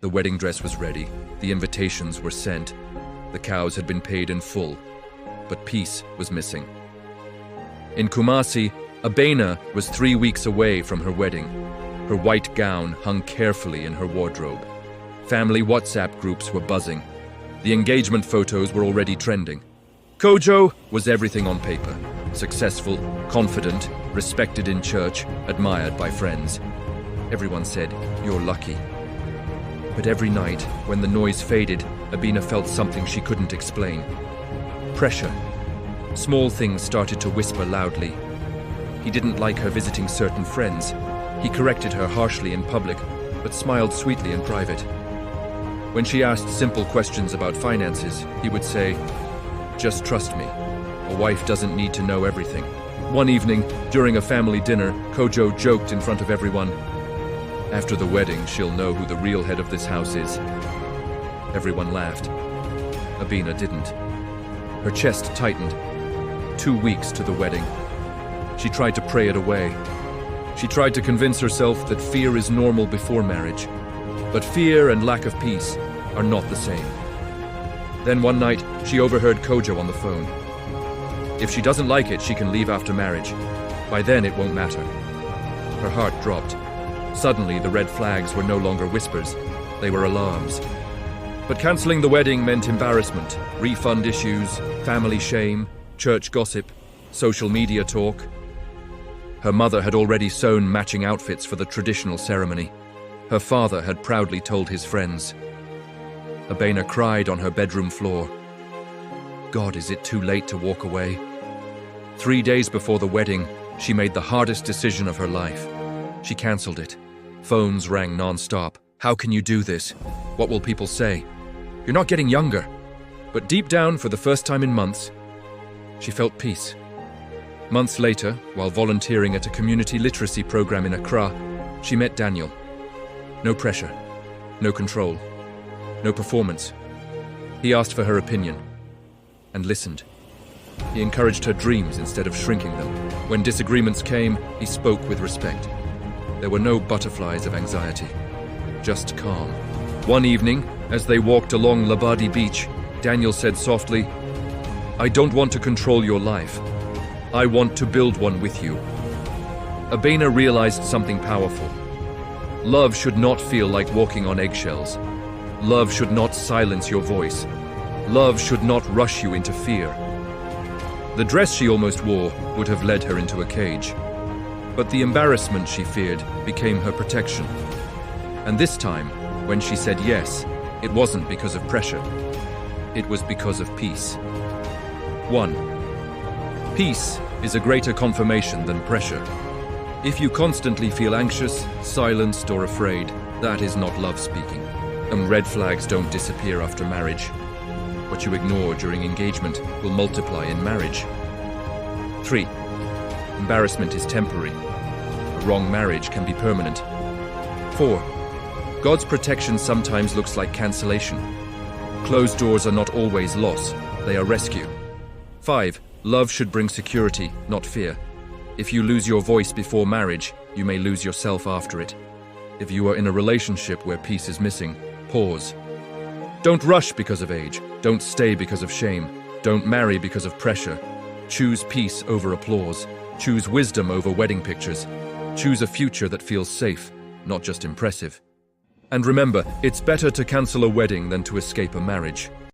The wedding dress was ready, the invitations were sent, the cows had been paid in full, but peace was missing. In Kumasi, Abena was 3 weeks away from her wedding. Her white gown hung carefully in her wardrobe. Family WhatsApp groups were buzzing. The engagement photos were already trending. Kojo was everything on paper. Successful, confident, respected in church, admired by friends. Everyone said, "You're lucky." But every night, when the noise faded, Abena felt something she couldn't explain. Pressure. Small things started to whisper loudly. He didn't like her visiting certain friends. He corrected her harshly in public, but smiled sweetly in private. When she asked simple questions about finances, he would say, "Just trust me. A wife doesn't need to know everything." One evening, during a family dinner, Kojo joked in front of everyone, "After the wedding, she'll know who the real head of this house is." Everyone laughed. Abena didn't. Her chest tightened. 2 weeks to the wedding. She tried to pray it away. She tried to convince herself that fear is normal before marriage. But fear and lack of peace are not the same. Then one night, she overheard Kojo on the phone. If she doesn't like it, she can leave after marriage. By then, it won't matter. Her heart dropped. Suddenly, the red flags were no longer whispers. They were alarms. But canceling the wedding meant embarrassment, refund issues, family shame, church gossip, social media talk. Her mother had already sewn matching outfits for the traditional ceremony. Her father had proudly told his friends. Abena cried on her bedroom floor. God, is it too late to walk away? 3 days before the wedding, she made the hardest decision of her life. She cancelled it. Phones rang non-stop. How can you do this? What will people say? You're not getting younger. But deep down, for the first time in months, she felt peace. Months later, while volunteering at a community literacy program in Accra, she met Daniel. No pressure, no control, no performance. He asked for her opinion and listened. He encouraged her dreams instead of shrinking them. When disagreements came, he spoke with respect. There were no butterflies of anxiety, just calm. One evening, as they walked along Labadi Beach, Daniel said softly, "I don't want to control your life. I want to build one with you." Abena realized something powerful. Love should not feel like walking on eggshells. Love should not silence your voice. Love should not rush you into fear. The dress she almost wore would have led her into a cage. But the embarrassment she feared became her protection. And this time, when she said yes, it wasn't because of pressure. It was because of peace. 1. Peace is a greater confirmation than pressure. If you constantly feel anxious, silenced, or afraid, that is not love speaking. And red flags don't disappear after marriage. What you ignore during engagement will multiply in marriage. 3. Embarrassment is temporary. A wrong marriage can be permanent. 4. God's protection sometimes looks like cancellation. Closed doors are not always loss, they are rescue. 5. Love should bring security, not fear. If you lose your voice before marriage, you may lose yourself after it. If you are in a relationship where peace is missing, pause. Don't rush because of age. Don't stay because of shame. Don't marry because of pressure. Choose peace over applause. Choose wisdom over wedding pictures. Choose a future that feels safe, not just impressive. And remember, it's better to cancel a wedding than to escape a marriage.